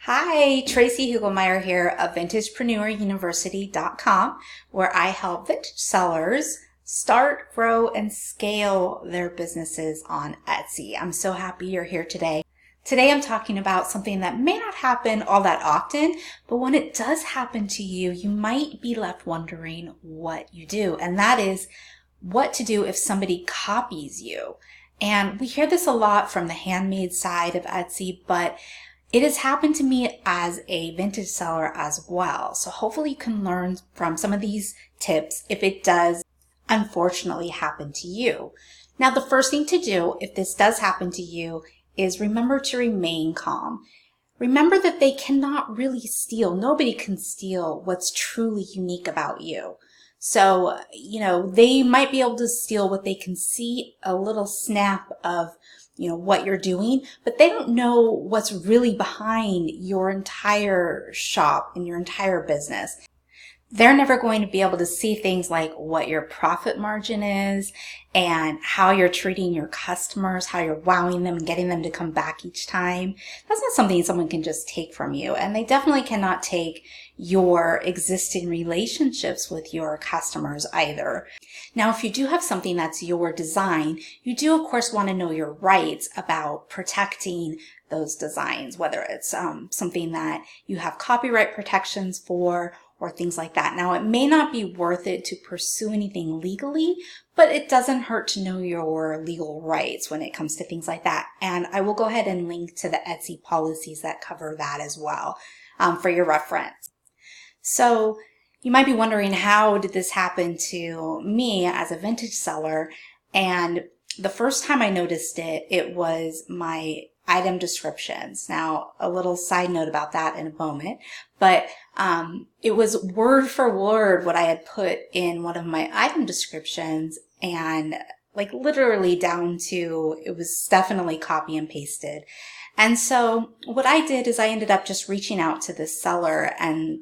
Hi, Tracy Hugelmeyer here of VintagepreneurUniversity.com, where I help vintage sellers start, grow, and scale their businesses on Etsy. I'm so happy you're here today. Today I'm talking about something that may not happen all that often, but when it does happen to you, you might be left wondering what you do, and that is what to do if somebody copies you. And we hear this a lot from the handmade side of Etsy, but it has happened to me as a vintage seller as well. So hopefully you can learn from some of these tips if it does unfortunately happen to you. Now, the first thing to do if this does happen to you is remember to remain calm. Remember that they cannot really steal. Nobody can steal what's truly unique about you. So, they might be able to steal what they can see, a little snap of what you're doing, but they don't know what's really behind your entire shop and your entire business. They're never going to be able to see things like what your profit margin is and how you're treating your customers, how you're wowing them and getting them to come back each time. That's not something someone can just take from you. And they definitely cannot take your existing relationships with your customers either. Now, if you do have something that's your design, you do of course want to know your rights about protecting those designs, whether it's something that you have copyright protections for or things like that. Now, it may not be worth it to pursue anything legally, but it doesn't hurt to know your legal rights when it comes to things like that. And I will go ahead and link to the Etsy policies that cover that as well for your reference. So you might be wondering, how did this happen to me as a vintage seller? And the first time I noticed it, it was my item descriptions. Now, a little side note about that in a moment, but it was word for word what I had put in one of my item descriptions, and like literally down to, it was definitely copy and pasted. And so what I did is I ended up just reaching out to this seller and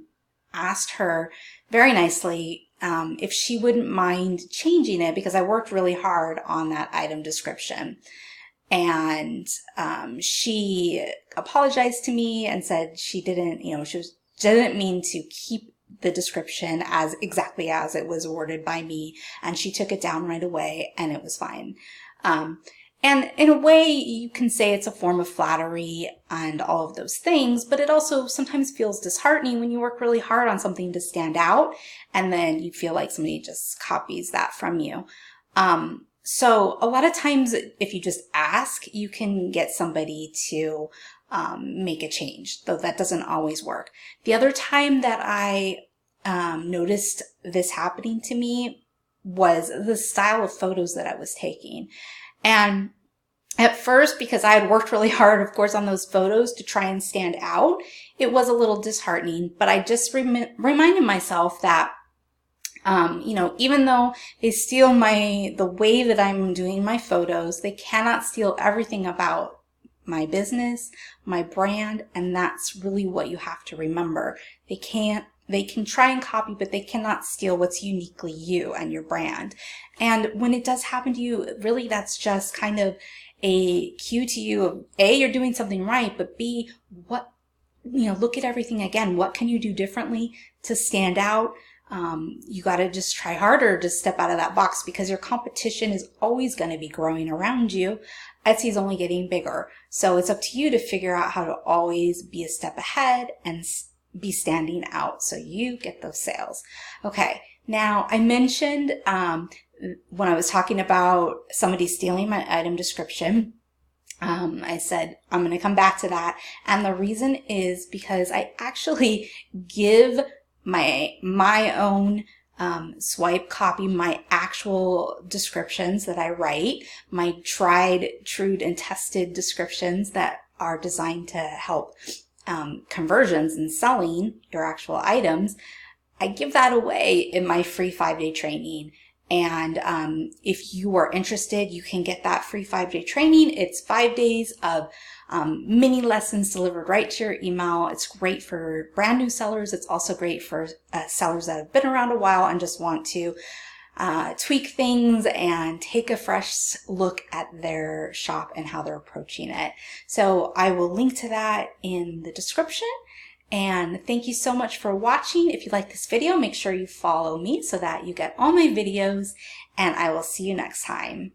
asked her very nicely if she wouldn't mind changing it, because I worked really hard on that item description. And she apologized to me and said she didn't, didn't mean to keep the description as exactly as it was worded by me, and she took it down right away, and it was fine. And in a way, you can say it's a form of flattery and all of those things, but it also sometimes feels disheartening when you work really hard on something to stand out, and then you feel like somebody just copies that from you. So a lot of times, if you just ask, you can get somebody to make a change, though that doesn't always work. The other time that I noticed this happening to me was the style of photos that I was taking. And at first, because I had worked really hard, of course, on those photos to try and stand out, it was a little disheartening. But I just reminded myself that even though they steal the way that I'm doing my photos, they cannot steal everything about my business, my brand, and that's really what you have to remember. They can try and copy, but they cannot steal what's uniquely you and your brand. And when it does happen to you, really that's just kind of a cue to you of A, you're doing something right, but B, look at everything again. What can you do differently to stand out? You got to just try harder to step out of that box, because your competition is always going to be growing around you. Etsy is only getting bigger. So it's up to you to figure out how to always be a step ahead and be standing out so you get those sales. Okay. Now, I mentioned when I was talking about somebody stealing my item description, I said I'm going to come back to that. And the reason is because I actually give my own swipe copy, my actual descriptions that I write, my tried, true, and tested descriptions that are designed to help conversions and selling your actual items. I give that away in my free 5-day training. And if you are interested, you can get that free 5-day training. It's 5 days of mini lessons delivered right to your email. It's great for brand new sellers. It's also great for sellers that have been around a while and just want to tweak things and take a fresh look at their shop and how they're approaching it. So I will link to that in the description. And thank you so much for watching. If you like this video, make sure you follow me so that you get all my videos, and I will see you next time.